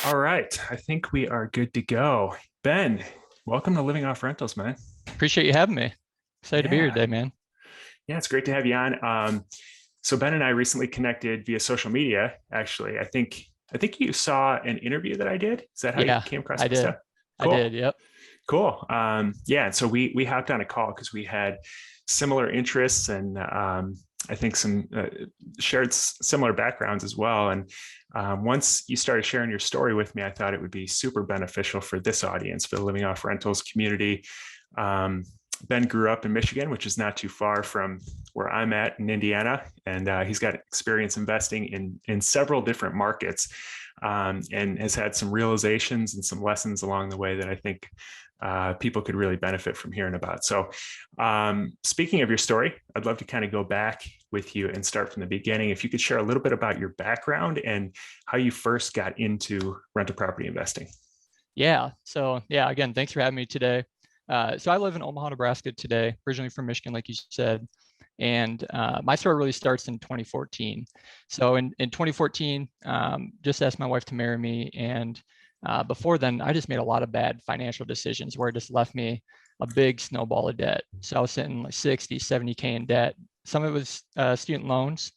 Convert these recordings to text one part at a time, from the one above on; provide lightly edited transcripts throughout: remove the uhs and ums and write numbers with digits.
All right. I think we are good to go. Ben, welcome to Living Off Rentals, man. Appreciate you having me. Excited to be here Yeah. today, man. Yeah, it's great to have you on. So Ben and I recently connected via social media, actually. I think you saw an interview that I did. Is that how you Yeah, came across I my did. stuff? I did. Cool. Yep. Cool. Yeah, and so we hopped on a call because we had similar interests and I think some shared similar backgrounds as well. And once you started sharing your story with me, I thought it would be super beneficial for this audience, for the Living Off Rentals community. Um, Ben grew up in Michigan, which is not too far from where I'm at in Indiana, and he's got experience investing in several different markets, and has had some realizations and some lessons along the way that I think people could really benefit from hearing about. So, speaking of your story, I'd love to kind of go back with you and start from the beginning. If you could share a little bit about your background and how you first got into rental property investing. Yeah. So yeah, again, thanks for having me today. So I live in Omaha, Nebraska today, originally from Michigan, like you said. And my story really starts in 2014. So in 2014, just asked my wife to marry me. And before then, I just made a lot of bad financial decisions where it just left me a big snowball of debt. So I was sitting like 60, 70K in debt. Some of it was student loans,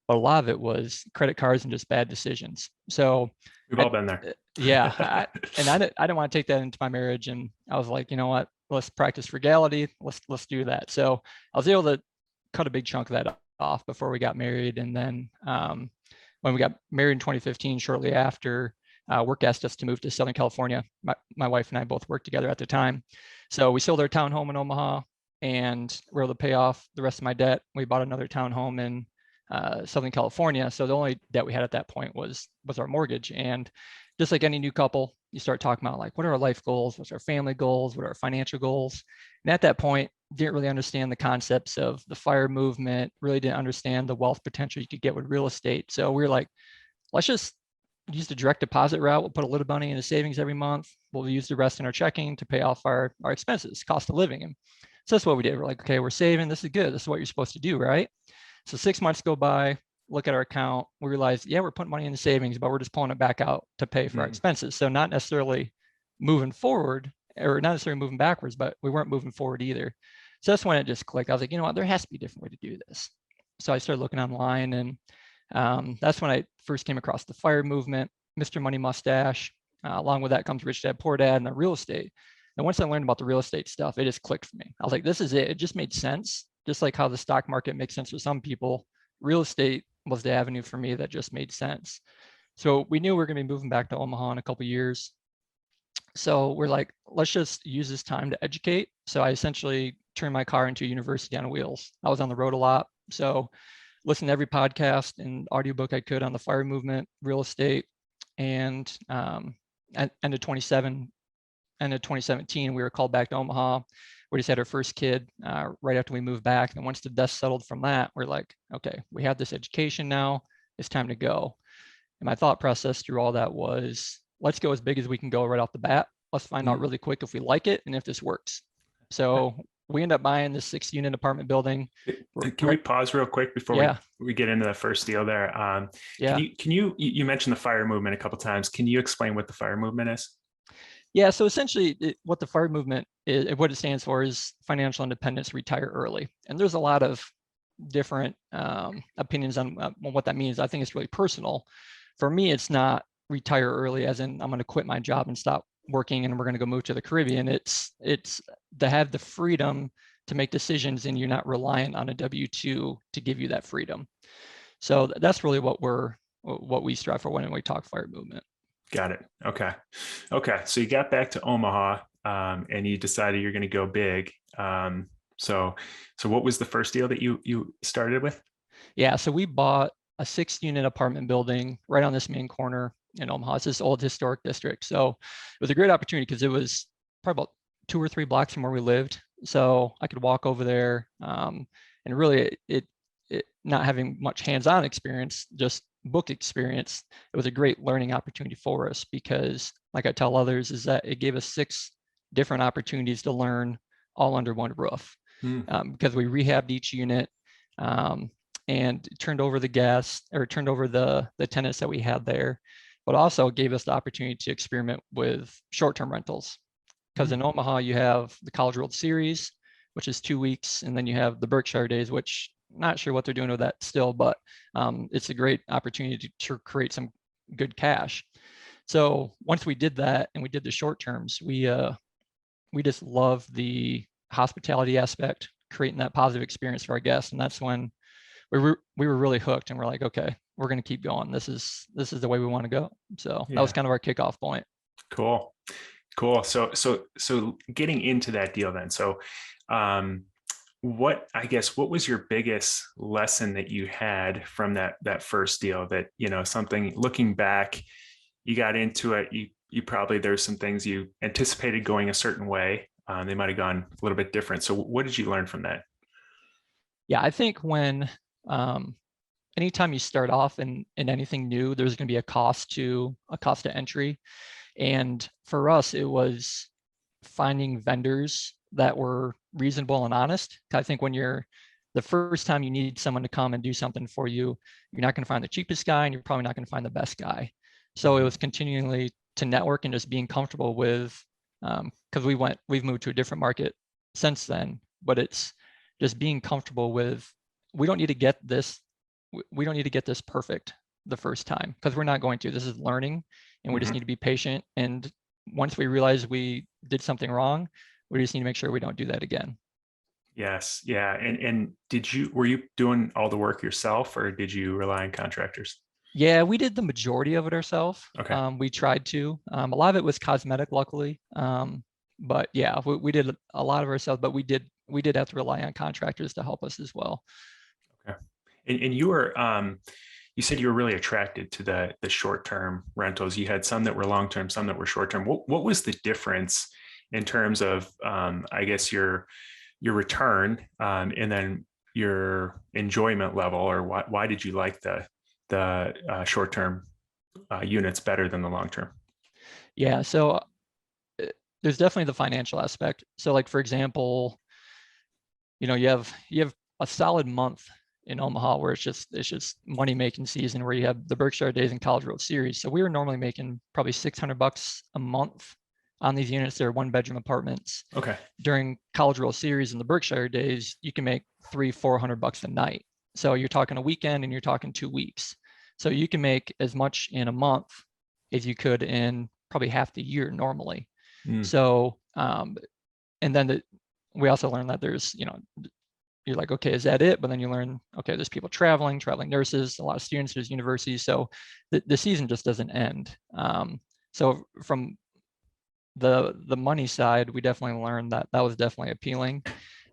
but a lot of it was credit cards and just bad decisions. So We've I, all been there. yeah, I didn't want to take that into my marriage, and I was like, you know what, let's practice frugality. Let's do that. So I was able to cut a big chunk of that off before we got married, and then when we got married in 2015, shortly after, work asked us to move to Southern California. My wife and I both worked together at the time, so we sold our townhome in Omaha, and we were able to pay off the rest of my debt. We bought another townhome in Southern California. So the only debt we had at that point was our mortgage. And just like any new couple, you start talking about like, what are our life goals? What's our family goals? What are our financial goals? And at that point, didn't really understand the concepts of the FIRE movement, really didn't understand the wealth potential you could get with real estate. So we were like, let's just use the direct deposit route. We'll put a little money into savings every month. We'll use the rest in our checking to pay off our expenses, cost of living. And so that's what we did. We're like, okay, we're saving. This is good. This is what you're supposed to do, right? So 6 months go by, look at our account, we realize, yeah, we're putting money in the savings, but we're just pulling it back out to pay for our Mm. expenses. So not necessarily moving forward or not necessarily moving backwards, but we weren't moving forward either. So that's when it just clicked. I was like, you know what, there has to be a different way to do this. So I started looking online, and that's when I first came across the FIRE movement, Mr. Money Mustache. Along with that comes Rich Dad Poor Dad and the real estate. And once I learned about the real estate stuff, it just clicked for me. I was like, this is it. It just made sense. Just like how the stock market makes sense for some people, real estate was the avenue for me that just made sense. So we knew we were going to be moving back to Omaha in a couple of years. So we're like, let's just use this time to educate. So I essentially turned my car into a university on wheels. I was on the road a lot. So listened to every podcast and audiobook I could on the FIRE movement, real estate. And at end of 2017, we were called back to Omaha. We just had our first kid right after we moved back. And once the dust settled from that, we're like, okay, we have this education now. It's time to go. And my thought process through all that was, let's go as big as we can go right off the bat. Let's find out Mm. really quick if we like it and if this works. So we end up buying this 6 unit apartment building. Can we Right. pause real quick before Yeah. we get into the first deal there? Can Yeah. you mentioned the FIRE movement a couple times? Can you explain what the FIRE movement is? Yeah, so essentially, what the FIRE movement is, what it stands for is financial independence, retire early. And there's a lot of different opinions on what that means. I think it's really personal. For me, it's not retire early, as in I'm going to quit my job and stop working, and we're going to go move to the Caribbean. It's to have the freedom to make decisions, and you're not reliant on a W-2 to give you that freedom. So that's really what we strive for when we talk FIRE movement. Got it. Okay. Okay. So you got back to Omaha, and you decided you're going to go big. So, so what was the first deal that you started with? Yeah, so we bought a 6 unit apartment building right on this main corner in Omaha. It's this old historic district. So it was a great opportunity because it was probably about 2 or 3 blocks from where we lived. So I could walk over there, and really it not having much hands-on experience, just book experience, it was a great learning opportunity for us because, like I tell others, is that it gave us 6 different opportunities to learn all under one roof, Hmm. because we rehabbed each unit, um, and turned over the guests or turned over the tenants that we had there. but also gave us the opportunity to experiment with short-term rentals. Because in Omaha, you have the College World Series, which is 2 weeks, and then you have the Berkshire Days, which not sure what they're doing with that still, but it's a great opportunity to create some good cash. So once we did that and we did the short terms, we just love the hospitality aspect, creating that positive experience for our guests, and that's when we were really hooked, and we're like, okay, we're going to keep going. This is the way we want to go. So that was kind of our kickoff point. Cool. So getting into that deal then. So, what was your biggest lesson that you had from that first deal that, something looking back, you got into it, you probably, there's some things you anticipated going a certain way. They might've gone a little bit different. So what did you learn from that? Yeah, I think when, anytime you start off in anything new, there's going to be a cost to entry. And for us, it was finding vendors that were reasonable and honest. I think when you're the first time you need someone to come and do something for you, you're not going to find the cheapest guy, and you're probably not going to find the best guy. So it was continually to network and just being comfortable with, because we've moved to a different market since then, but it's just being comfortable with, we don't need to get this perfect the first time, because we're not going to. This is learning, and we just need to be patient. And once we realize we did something wrong, we just need to make sure we don't do that again. Yes. Yeah. And were you doing all the work yourself, or did you rely on contractors? Yeah, we did the majority of it ourselves. Okay. We tried to. A lot of it was cosmetic, luckily. But yeah, we did a lot of ourselves, but we did have to rely on contractors to help us as well. Okay. And you said you were really attracted to the short-term rentals. You had some that were long-term, some that were short-term. What was the difference in terms of, I guess, your return, and then your enjoyment level, or why did you like the short-term units better than the long-term? Yeah, so there's definitely the financial aspect. So like, for example, you have a solid month in Omaha where it's just money making season, where you have the Berkshire Days and College World Series. So we were normally making probably $600 a month on these units. They're 1-bedroom apartments. Okay. During College World Series and the Berkshire Days, you can make $300-400 a night. So you're talking a weekend and you're talking 2 weeks. So you can make as much in a month as you could in probably half the year normally. So, and then we also learned that there's, you're like, okay, is that it? But then you learn, okay, there's people traveling nurses, a lot of students, there's universities. So the season just doesn't end. So from the money side, we definitely learned that was definitely appealing.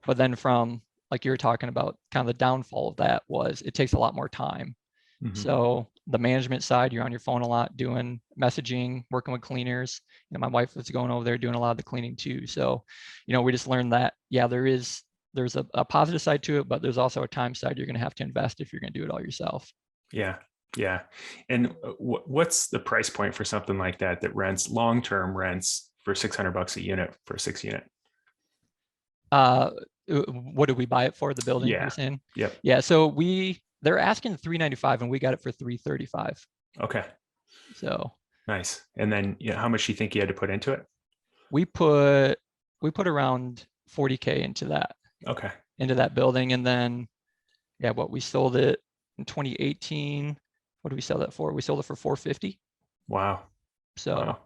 But then from, like you were talking about, kind of the downfall of that was it takes a lot more time. So the management side, you're on your phone a lot, doing messaging, working with cleaners. My wife was going over there doing a lot of the cleaning too. So, we just learned that, yeah, there's a positive side to it, but there's also a time side you're going to have to invest if you're going to do it all yourself. Yeah. Yeah. And what's the price point for something like that rents long-term rents for $600 a unit for a 6-unit? What did we buy it for? The building? Yeah. You're saying? Yep. Yeah. So they're asking $395 and we got it for $335. Okay. So nice. And then how much do you think you had to put into it? We put around $40K into that. Okay. Into that building. And then, yeah, we sold it in 2018. What did we sell that for? We sold it for $450. Wow. So, wow.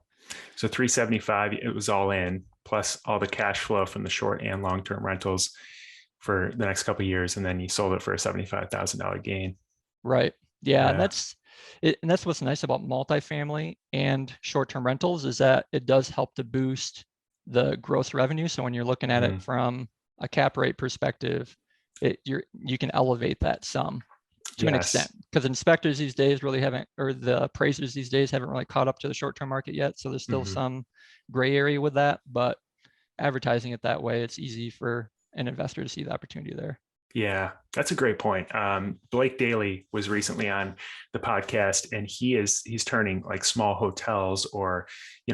So $375, it was all in, plus all the cash flow from the short and long-term rentals for the next couple of years. And then you sold it for a $75,000 gain. Right. Yeah. And that's what's nice about multifamily and short-term rentals, is that it does help to boost the gross revenue. So when you're looking at it from a cap rate perspective, you can elevate that sum to an extent, because inspectors these days really haven't, or the appraisers these days haven't really caught up to the short-term market yet. So there's still some gray area with that, but advertising it that way, it's easy for an investor to see the opportunity there. Yeah, that's a great point. Blake Daly was recently on the podcast, and he's turning like small hotels or,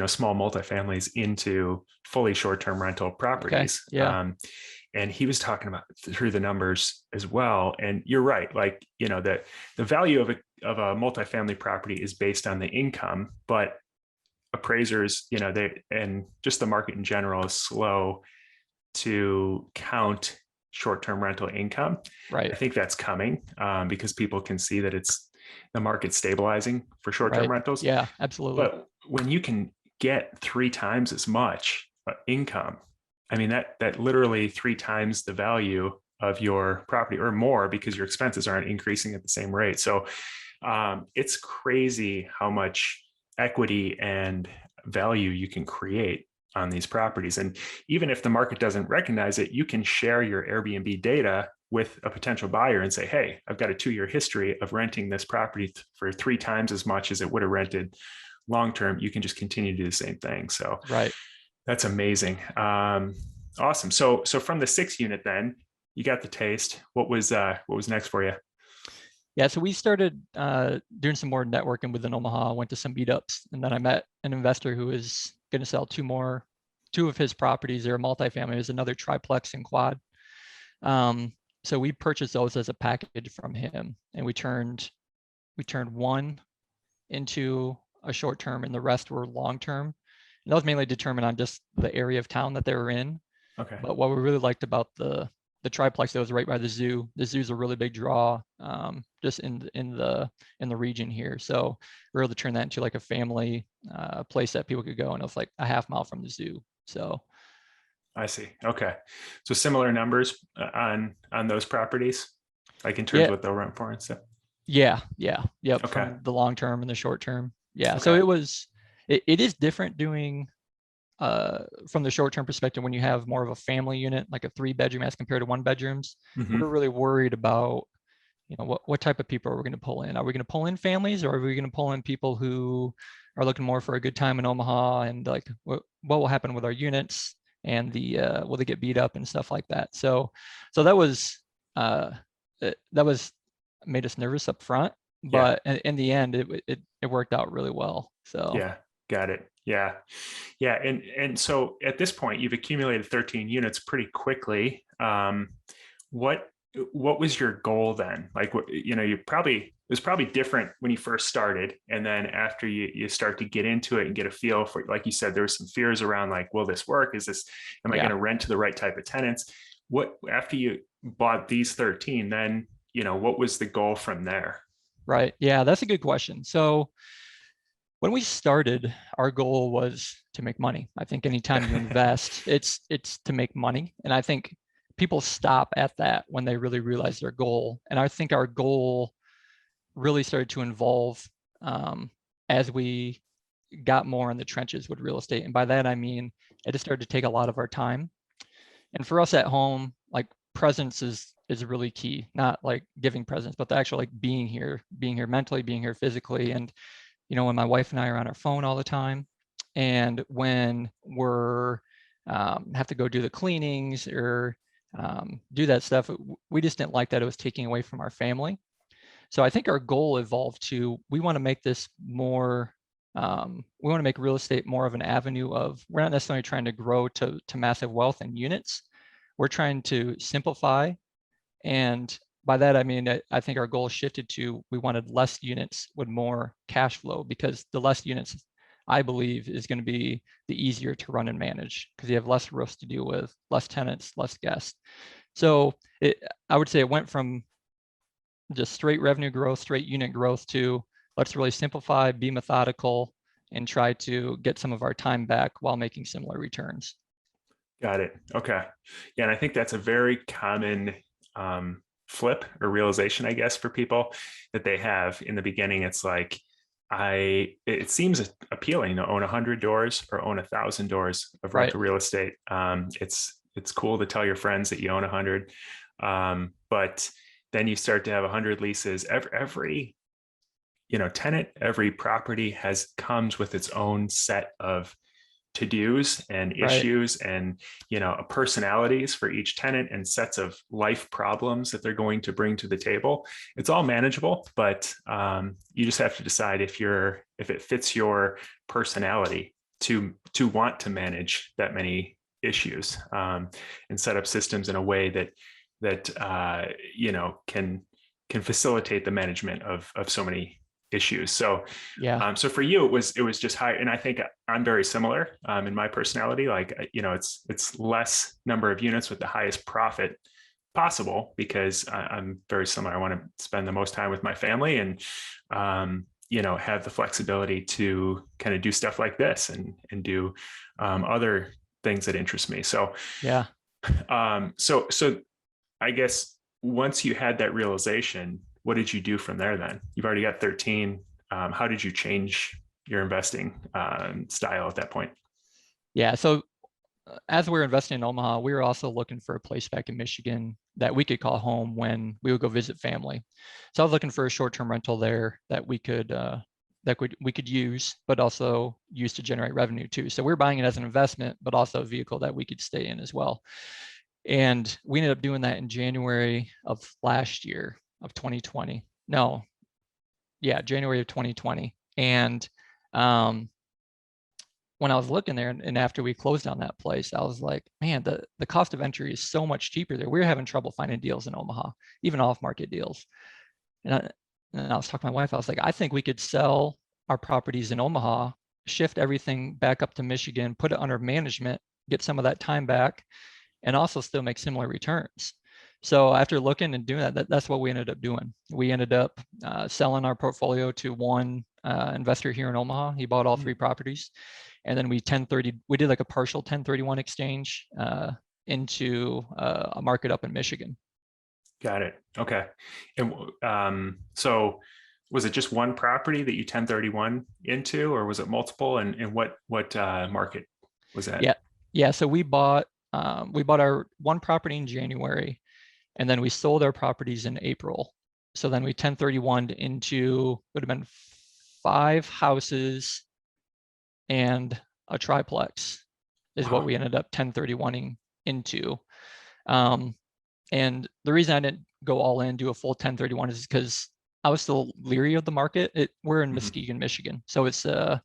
small multifamilies into fully short-term rental properties. Okay. Yeah. And he was talking about through the numbers as well. And you're right. Like, the value of a multifamily property is based on the income, but appraisers, and just the market in general is slow to count short-term rental income. Right. I think that's coming because people can see that the market stabilizing for short-term Right. rentals. Yeah, absolutely. But when you can get 3 times as much income, I mean, that literally 3 times the value of your property or more, because your expenses aren't increasing at the same rate. So it's crazy how much equity and value you can create on these properties. And even if the market doesn't recognize it, you can share your Airbnb data with a potential buyer and say, hey, I've got a 2-year history of renting this property for 3 times as much as it would have rented long-term. You can just continue to do the same thing. So right. that's amazing. Awesome. So from the 6 unit, then you got the taste. What was next for you? Yeah, so we started doing some more networking within Omaha, went to some meetups, and then I met an investor who was going to sell 2 of his properties. They're a multifamily. There's another triplex and quad. So we purchased those as a package from him, and we turned 1 into a short term, and the rest were long term. And that was mainly determined on just the area of town that they were in. Okay. But what we really liked about the triplex that was right by the zoo. The zoo's a really big draw, just in the region here. So we were able to turn that into like a family place that people could go, and it was like a half mile from the zoo. So I see. Okay, so similar numbers on those properties, like in terms of what they'll rent for and stuff. Yeah. Yep. Okay. From the long term and the short term. Yeah. So Okay. it is different doing from the short-term perspective when you have more of a family unit, like a 3-bedroom as compared to 1-bedrooms. Mm-hmm. We're really worried about, what type of people are we going to pull in? Are we going to pull in families, or are we going to pull in people who are looking more for a good time in Omaha, and like what will happen with our units, and will they get beat up and stuff like that? So that was made us nervous up front, but in the end it worked out really well. So yeah, got it. Yeah. And so at this point, you've accumulated 13 units pretty quickly. What was your goal then? Like, it was probably different when you first started, and then after you start to get into it and get a feel for, like you said, there were some fears around, like, will this work? Am I going to rent to the right type of tenants? After you bought these 13, then what was the goal from there? Right. Yeah, that's a good question. So when we started, our goal was to make money. I think anytime you invest, it's to make money. And I think people stop at that when they really realize their goal. And I think our goal really started to evolve as we got more in the trenches with real estate. And by that, I mean, it just started to take a lot of our time. And for us at home, like, presence is really key, not like giving presents, but the actual, like, being here mentally, being here physically. And when my wife and I are on our phone all the time, and when we're have to go do the cleanings or do that stuff, we just didn't like that it was taking away from our family. So I think our goal evolved to, we want to make this more, we want to make real estate more of an avenue of, we're not necessarily trying to grow to massive wealth and units. We're trying to simplify. And by that, I mean, I think our goal shifted to, we wanted less units with more cash flow, because the less units, I believe, is going to be the easier to run and manage, because you have less roofs to deal with, less tenants, less guests. So I would say it went from just straight revenue growth, straight unit growth, to let's really simplify, be methodical, and try to get some of our time back while making similar returns. Got it. Okay. Yeah, and I think that's a very common flip or realization, I guess, for people that they have in the beginning. It's like, it seems appealing to own 100 doors or own 1,000 doors of rental real estate. It's cool to tell your friends that you own 100, but then you start to have 100 leases. Every tenant, every property comes with its own set of to-dos and issues and personalities for each tenant, and sets of life problems that they're going to bring to the table. It's all manageable, but you just have to decide if it fits your personality to want to manage that many issues, and set up systems in a way that can can facilitate the management of so many issues. So, Yeah. so for you, it was just high. And I think I'm very similar in my personality. Like, it's less number of units with the highest profit possible, because I'm very similar. I want to spend the most time with my family, and have the flexibility to kind of do stuff like this, and do other things that interest me. So, Yeah. so I guess once you had that realization, what did you do from there then? You've already got 13. How did you change your investing style at that point? Yeah. So as we were investing in Omaha, we were also looking for a place back in Michigan that we could call home when we would go visit family. So I was looking for a short-term rental there that we could use, but also use to generate revenue too. So we're buying it as an investment, but also a vehicle that we could stay in as well. And we ended up doing that in January of last year of 2020. No, yeah, January of 2020. And when I was looking there, and after we closed on that place, I was like, man, the cost of entry is so much cheaper there. We were having trouble finding deals in Omaha, even off-market deals. And I was talking to my wife, I was like, I think we could sell our properties in Omaha, shift everything back up to Michigan, put it under management, get some of that time back, and also still make similar returns. So after looking and doing that's what we ended up doing. We ended up selling our portfolio to one investor here in Omaha. He bought all 3 properties. And then we did like a partial 1031 exchange into a market up in Michigan. Got it. Okay. And so was it just one property that you 1031 into, or was it multiple? And what market was that? Yeah. Yeah. So we bought our one property in January, and then we sold our properties in April. So then we 1031 into, would have been 5 houses and a triplex is what we ended up 1031ing into. And the reason I didn't go all in, do a full 1031 is because I was still leery of the market. We're in Muskegon, Michigan. So it's kind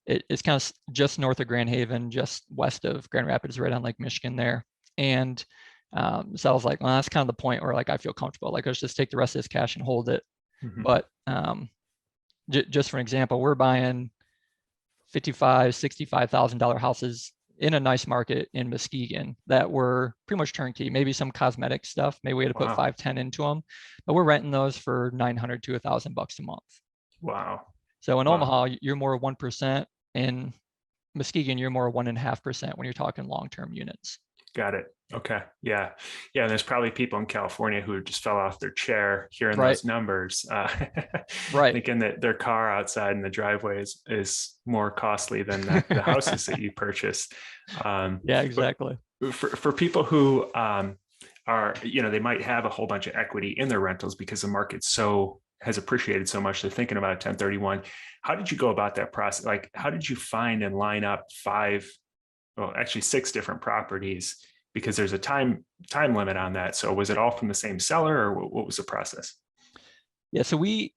of just north of Grand Haven, just west of Grand Rapids, right on Lake Michigan there. And so I was like, well, that's kind of the point where like I feel comfortable. Like, let's just take the rest of this cash and hold it. But just for an example, we're buying $65,000 houses in a nice market in Muskegon that were pretty much turnkey, maybe some cosmetic stuff. Maybe we had to put 510 into them, but we're renting those for $900 to $1,000 a month. Wow. So in Omaha, you're more 1%. In Muskegon, you're more 1.5% when you're talking long-term units. Got it. Okay. Yeah. Yeah. And there's probably people in California who just fell off their chair hearing those numbers, thinking that their car outside in the driveway is more costly than the houses that you purchased. Yeah, exactly. For people who are, they might have a whole bunch of equity in their rentals because the market has appreciated so much. They're thinking about 1031. How did you go about that process? Like, how did you find and line up 6 different properties, because there's a time limit on that? So was it all from the same seller, or what was the process? Yeah. So when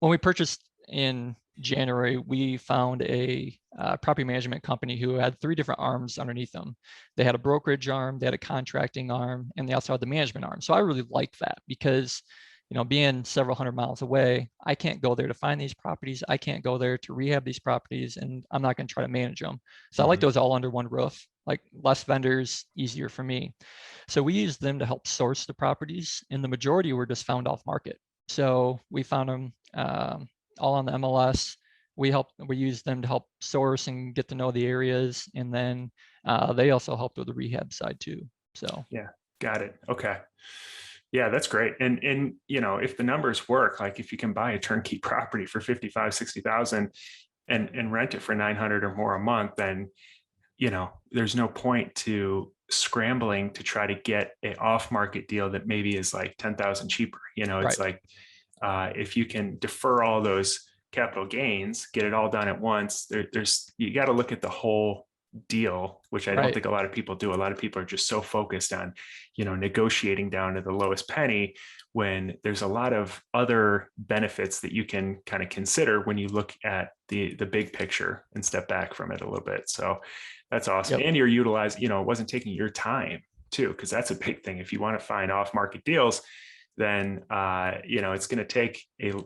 we purchased in January, we found a property management company who had 3 different arms underneath them. They had a brokerage arm, they had a contracting arm, and they also had the management arm. So I really liked that because, being several hundred miles away, I can't go there to find these properties. I can't go there to rehab these properties, and I'm not going to try to manage them. So I like those all under one roof, like less vendors, easier for me. So we used them to help source the properties, and the majority were just found off market. So we found them all on the MLS. We used them to help source and get to know the areas, and then they also helped with the rehab side too. So yeah, got it. Okay. Yeah, that's great. And if the numbers work, like if you can buy a turnkey property for 55, 60,000 and rent it for 900 or more a month, then, there's no point to scrambling to try to get an off-market deal that maybe is like 10,000 cheaper. It's like, if you can defer all those capital gains, get it all done at once, you got to look at the whole deal, which I don't think a lot of people do. A lot of people are just so focused on, negotiating down to the lowest penny, when there's a lot of other benefits that you can kind of consider when you look at the big picture and step back from it a little bit. So that's awesome. And you're utilizing, it wasn't taking your time too, because that's a big thing. If you want to find off-market deals, then it's going to take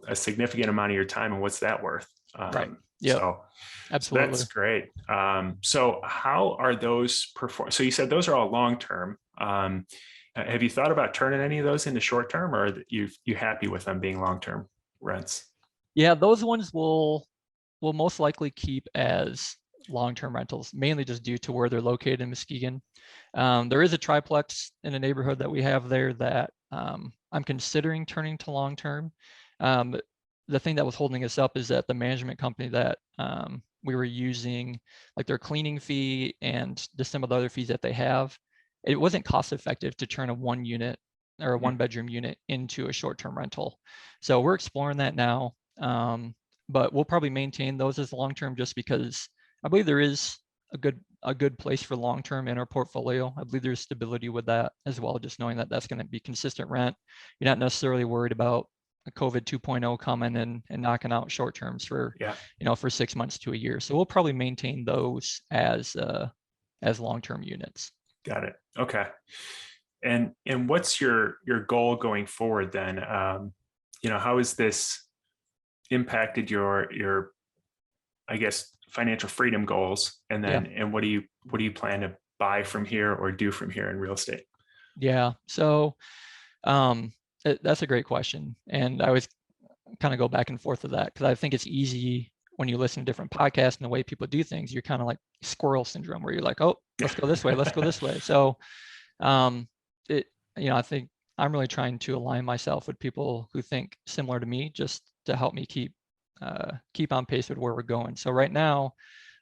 a significant amount of your time. And what's that worth? Right. Yep. So Absolutely. that's great. So how are those perform? So you said those are all long term. Have you thought about turning any of those into short term, or are you happy with them being long term rents? Yeah, those ones will most likely keep as long-term rentals, mainly just due to where they're located in Muskegon. There is a triplex in a neighborhood that we have there that I'm considering turning to long-term. The thing that was holding us up is that the management company that we were using, like their cleaning fee and just some of the other fees that they have, it wasn't cost effective to turn a one unit or a one bedroom unit into a short-term rental. So we're exploring that now. But we'll probably maintain those as long-term just because I believe there is a good place for long-term in our portfolio. I believe there's stability with that as well, just knowing that that's going to be consistent rent. You're not necessarily worried about a COVID 2.0 coming and knocking out short terms for, for 6 months to a year. So we'll probably maintain those as long-term units. Got it. Okay. And what's your goal going forward then? How has this impacted your I guess financial freedom goals, and then and what do you plan to buy from here or do from here in real estate? Yeah, so that's a great question, and I always kind of go back and forth with that because I think it's easy when you listen to different podcasts and the way people do things. You're kind of like squirrel syndrome, where you're like, oh, let's go this way, let's go this way. So I think I'm really trying to align myself with people who think similar to me, just to help me keep on pace with where we're going. So right now,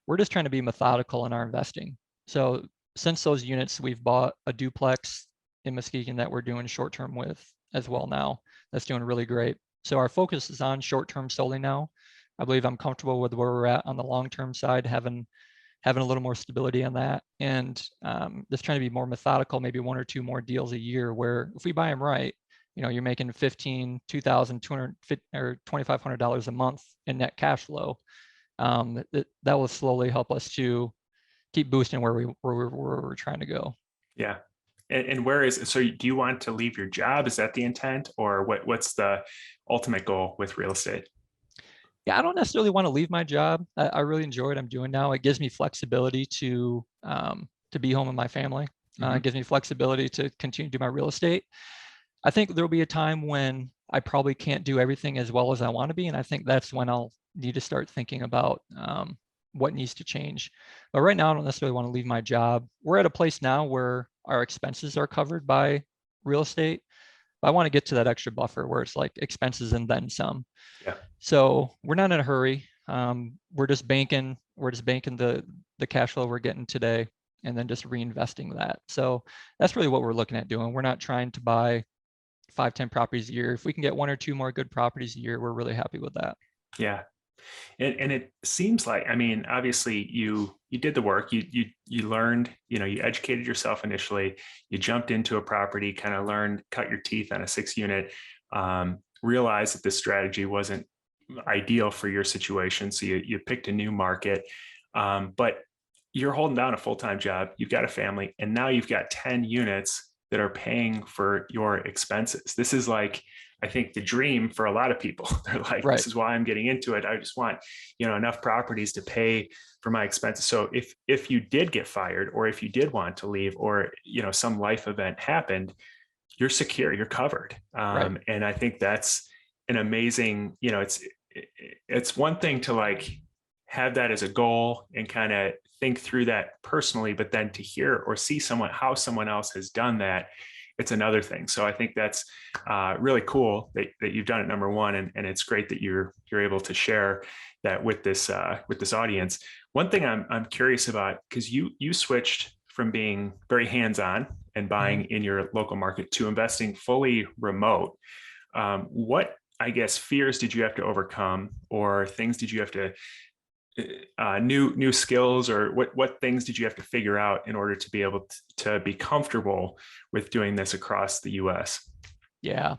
we're just trying to be methodical in our investing. So since those units, we've bought a duplex in Muskegon that we're doing short term with as well now. That's doing really great. So our focus is on short term solely now. I believe I'm comfortable with where we're at on the long term side, having a little more stability on that, and just trying to be more methodical, maybe one or two more deals a year, where if we buy them right, you're making $2,200 or $2,500 a month in net cash flow. That will slowly help us to keep boosting where we're trying to go. Yeah. And where is, so do you want to leave your job? Is that the intent, or what's the ultimate goal with real estate? Yeah, I don't necessarily want to leave my job. I really enjoy what I'm doing now. It gives me flexibility to be home with my family. It gives me flexibility to continue to do my real estate. I think there'll be a time when I probably can't do everything as well as I want to be. And I think that's when I'll need to start thinking about what needs to change. But right now, I don't necessarily want to leave my job. We're at a place now where our expenses are covered by real estate. But I want to get to that extra buffer where it's like expenses and then some. Yeah. So we're not in a hurry. We're just banking the cash flow we're getting today and then just reinvesting that. So that's really what we're looking at doing. We're not trying to buy 5-10 properties a year. If we can get 1 or 2 more good properties a year, we're really happy with that. Yeah. And it seems like, I mean, obviously you did the work, you learned, you educated yourself initially, you jumped into a property, kind of learned, cut your teeth on a 6-unit, realized that this strategy wasn't ideal for your situation. So you picked a new market, but you're holding down a full-time job, you've got a family, and now you've got 10 units that are paying for your expenses. This is like, I think, the dream for a lot of people. They're like, This is why I'm getting into it. I just want, enough properties to pay for my expenses. So if you did get fired, or if you did want to leave, or, some life event happened, you're secure, you're covered. And I think that's an amazing, it's one thing to like have that as a goal and kind of think through that personally, but then to hear or see how someone else has done that, it's another thing. So I think that's really cool that you've done it, number one, and it's great that you're able to share that with this audience. One thing I'm curious about, because you switched from being very hands-on and buying in your local market to investing fully remote. What, I guess, fears did you have to overcome, or things did you have to new skills, or what things did you have to figure out in order to be able to be comfortable with doing this across the US? Yeah.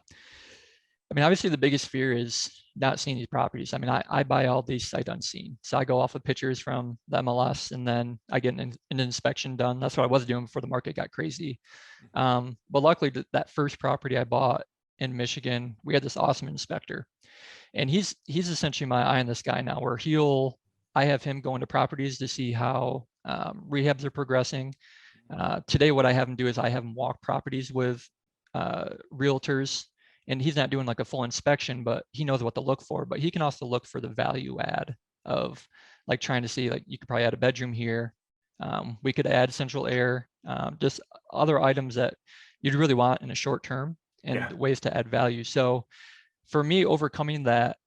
I mean, obviously the biggest fear is not seeing these properties. I mean, I buy all these sight unseen. So I go off of pictures from the MLS, and then I get an inspection done. That's what I was doing before the market got crazy. But luckily that first property I bought in Michigan. We had this awesome inspector, and he's essentially my eye on this guy now, where I have him go into properties to see how rehabs are progressing. Today, what I have him do is I have him walk properties with realtors, and he's not doing like a full inspection, but he knows what to look for. But he can also look for the value add of like trying to see, like, you could probably add a bedroom here. We could add central air, just other items that you'd really want in a short term, and Yeah. ways to add value. So for me, overcoming that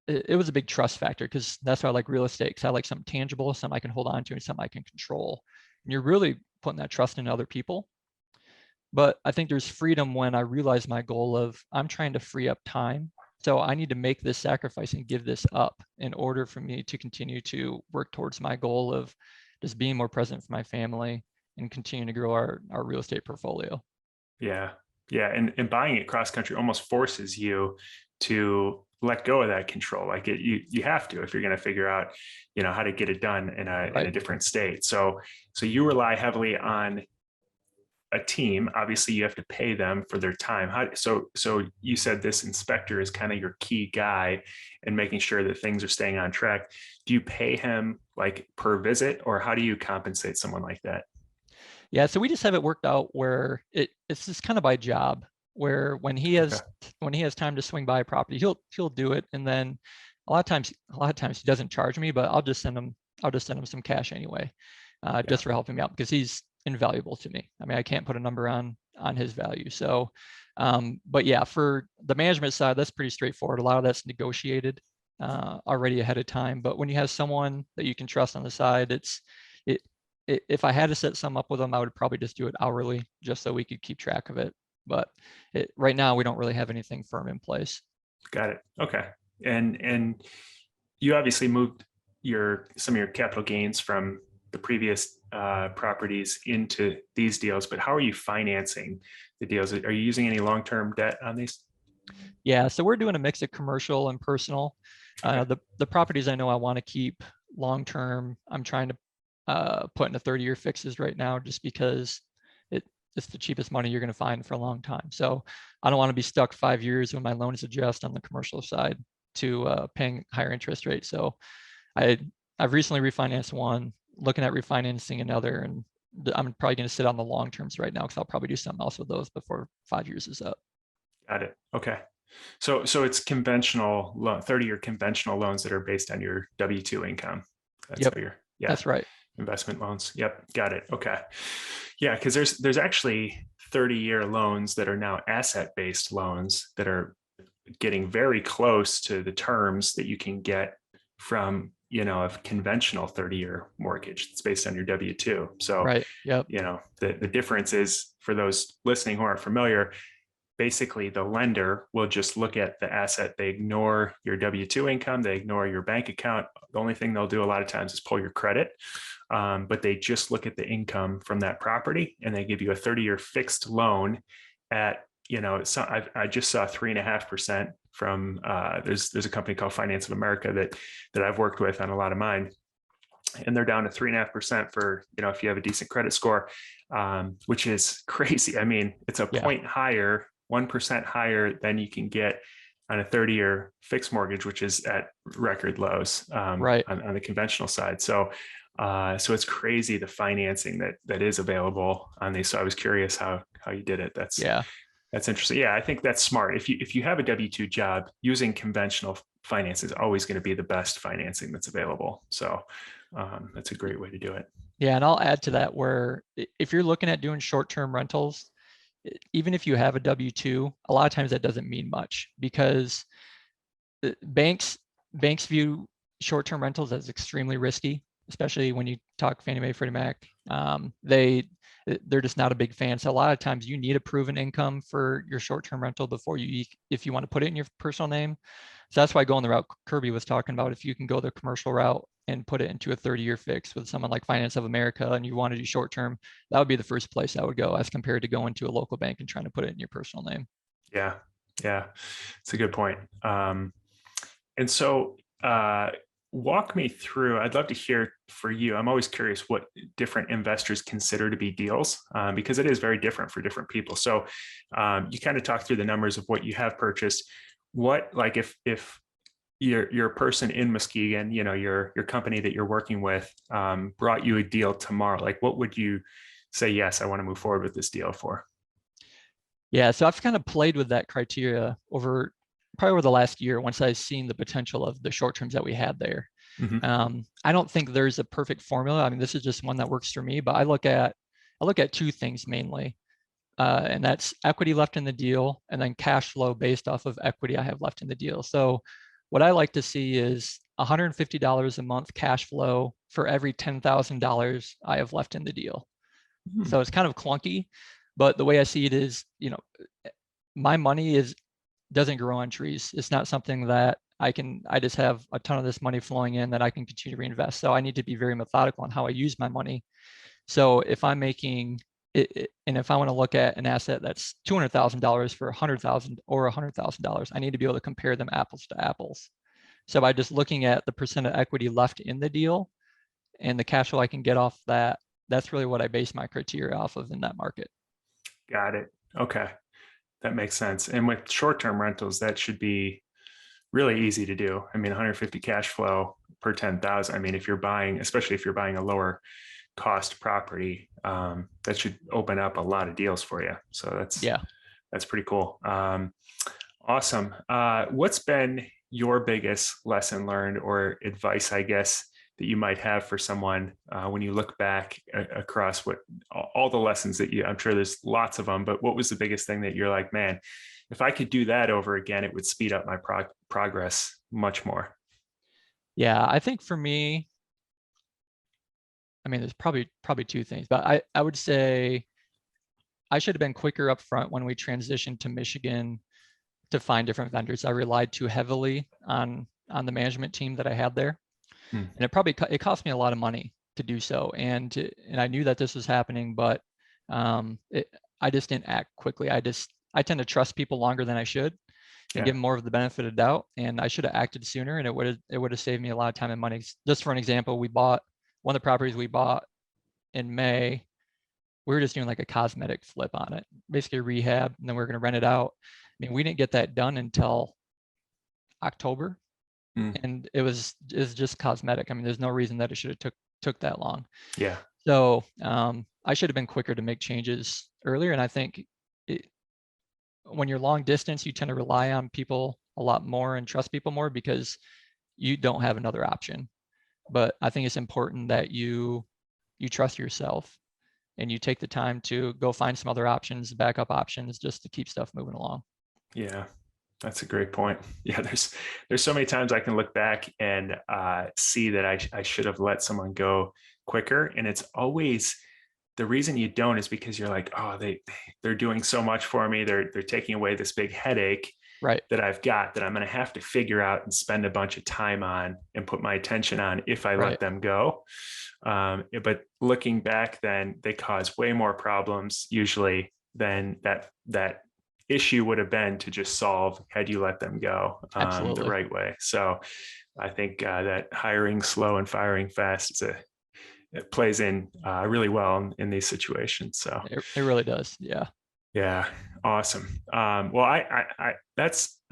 it was a big trust factor, because that's why I like real estate, because I like something tangible, something I can hold on to, and something I can control. And you're really putting that trust in other people. But I think there's freedom when I realize my goal of I'm trying to free up time. So I need to make this sacrifice and give this up in order for me to continue to work towards my goal of just being more present for my family and continuing to grow our real estate portfolio. Yeah. Yeah. And buying it cross country almost forces you to let go of that control. Like you have to, if you're going to figure out, how to get it done in a Right. different state. So you rely heavily on a team. Obviously you have to pay them for their time. So you said this inspector is kind of your key guy in making sure that things are staying on track. Do you pay him like per visit, or how do you compensate someone like that? Yeah, so we just have it worked out where it's just kind of by job, where when he Okay. has time to swing by a property, he'll do it. And then a lot of times he doesn't charge me, but I'll just send him some cash anyway, Yeah. just for helping me out, because he's invaluable to me. I mean, I can't put a number on his value. So but yeah, for the management side, that's pretty straightforward. A lot of that's negotiated already ahead of time. But when you have someone that you can trust on the side, it if I had to set some up with them, I would probably just do it hourly, just so we could keep track of it. But right now, we don't really have anything firm in place. Got it. Okay. And you obviously moved some of your capital gains from the previous properties into these deals, but how are you financing the deals? Are you using any long-term debt on these? Yeah, so we're doing a mix of commercial and personal. Okay. The properties I know I want to keep long term, I'm trying to put into 30-year fixes right now, just because it's the cheapest money you're going to find for a long time. So I don't want to be stuck 5 years when my loans adjust on the commercial side to paying higher interest rates. So I I've recently refinanced one, looking at refinancing another, and I'm probably going to sit on the long terms right now, because I'll probably do something else with those before 5 years is up. Got it. Okay. So it's conventional 30-year conventional loans that are based on your W-2 income. That's Yep, how yeah, that's right. investment loans. Yep. Got it. Okay. Yeah. Cause there's actually 30-year loans that are now asset-based loans that are getting very close to the terms that you can get from, a conventional 30-year mortgage. It's based on your W-2. So, Right. Yep. the difference is, for those listening who aren't familiar, basically the lender will just look at the asset. They ignore your W-2 income. They ignore your bank account. The only thing they'll do a lot of times is pull your credit. But they just look at the income from that property, and they give you a 30-year fixed loan at, I just saw 3.5% from, there's a company called Finance of America that I've worked with on a lot of mine. And they're down to 3.5% for, if you have a decent credit score, which is crazy. I mean, it's a Yeah. point higher, 1% higher than you can get on a 30-year fixed mortgage, which is at record lows Right. on the conventional side. So it's crazy, the financing that is available on these. So I was curious how you did it. Yeah. That's interesting. Yeah, I think that's smart. If you have a W-2 job, using conventional finance is always going to be the best financing that's available. So that's a great way to do it. Yeah. And I'll add to that, where if you're looking at doing short-term rentals, even if you have a W-2, a lot of times that doesn't mean much, because banks view short-term rentals as extremely risky, especially when you talk Fannie Mae, Freddie Mac. They're just not a big fan. So a lot of times you need a proven income for your short-term rental before if you want to put it in your personal name. So that's why going the route Kirby was talking about, if you can go the commercial route and put it into a 30-year fix with someone like Finance of America, and you want to do short-term, that would be the first place I would go, as compared to going to a local bank and trying to put it in your personal name. Yeah. It's a good point. And so walk me through, I'd love to hear for you. I'm always curious what different investors consider to be deals, because it is very different for different people. So you kind of talk through the numbers of what you have purchased. What, like if your person in Muskegon, your company that you're working with brought you a deal tomorrow, like what would you say, yes, I want to move forward with this deal for? Yeah, so I've kind of played with that criteria probably over the last year once I've seen the potential of the short terms that we had there. Mm-hmm. I don't think there's a perfect formula. I mean, this is just one that works for me, but I look at two things mainly, and that's equity left in the deal and then cash flow based off of equity I have left in the deal. So what I like to see is $150 a month cash flow for every $10,000 I have left in the deal. Hmm. So it's kind of clunky, but the way I see it is, my money doesn't grow on trees. It's not something that I just have a ton of this money flowing in that I can continue to reinvest. So I need to be very methodical on how I use my money. So if I'm making it, and if I want to look at an asset that's $200,000 for $100,000 or $100,000, I need to be able to compare them apples to apples. So by just looking at the percent of equity left in the deal and the cash flow I can get off that, that's really what I base my criteria off of in that market. Got it. Okay. That makes sense. And with short-term rentals, that should be really easy to do. I mean, 150 cash flow per 10,000. I mean, if you're buying, especially if you're buying a lower cost property, that should open up a lot of deals for you. So that's pretty cool. Awesome. What's been your biggest lesson learned or advice, I guess, that you might have for someone when you look back across all the lessons that I'm sure there's lots of them, but what was the biggest thing that you're like, man, if I could do that over again, it would speed up my progress much more? Yeah, I think for me, I mean, there's probably two things, but I would say I should have been quicker up front when we transitioned to Michigan to find different vendors. I relied too heavily on the management team that I had there, Hmm. and it cost me a lot of money to do so. And I knew that this was happening, but I just didn't act quickly. I tend to trust people longer than I should and Yeah. give them more of the benefit of doubt. And I should have acted sooner, and it would have saved me a lot of time and money. Just for an example, we bought one of the properties we bought in May. We were just doing like a cosmetic flip on it, basically rehab, and then we are going to rent it out. I mean, we didn't get that done until October, Hmm. and it's just cosmetic. I mean, there's no reason that it should have took that long. Yeah. So I should have been quicker to make changes earlier. And I think when you're long distance, you tend to rely on people a lot more and trust people more because you don't have another option. But I think it's important that you trust yourself and you take the time to go find some other options, backup options, just to keep stuff moving along. Yeah. That's a great point. Yeah, there's so many times I can look back and see that I should have let someone go quicker, and it's always the reason you don't is because you're like, oh, they're doing so much for me. They're taking away this big headache Right. that I've got that I'm going to have to figure out and spend a bunch of time on and put my attention on if I let them go. But looking back, then they cause way more problems usually than that issue would have been to just solve had you let them go the Absolutely. right way. So I think that hiring slow and firing fast it plays in really well in these situations. So it really does. Yeah. yeah, awesome. Well, I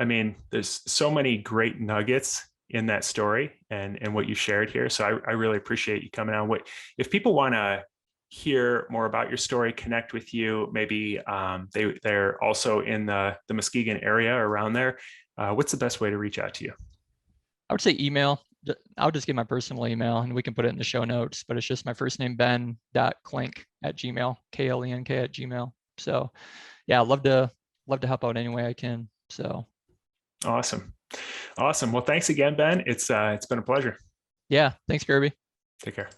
mean, there's so many great nuggets in that story and what you shared here. So I really appreciate you coming on. If people want to hear more about your story, connect with you, maybe they're also in the Muskegon area around there, what's the best way to reach out to you? I would say email. I'll just give my personal email and we can put it in the show notes, but it's just my first name, ben.klenk@gmail, KLENK@gmail. So yeah, I'd love to help out any way I can. So awesome. Well, thanks again, Ben. It's been a pleasure. Yeah, thanks, Kirby. Take care.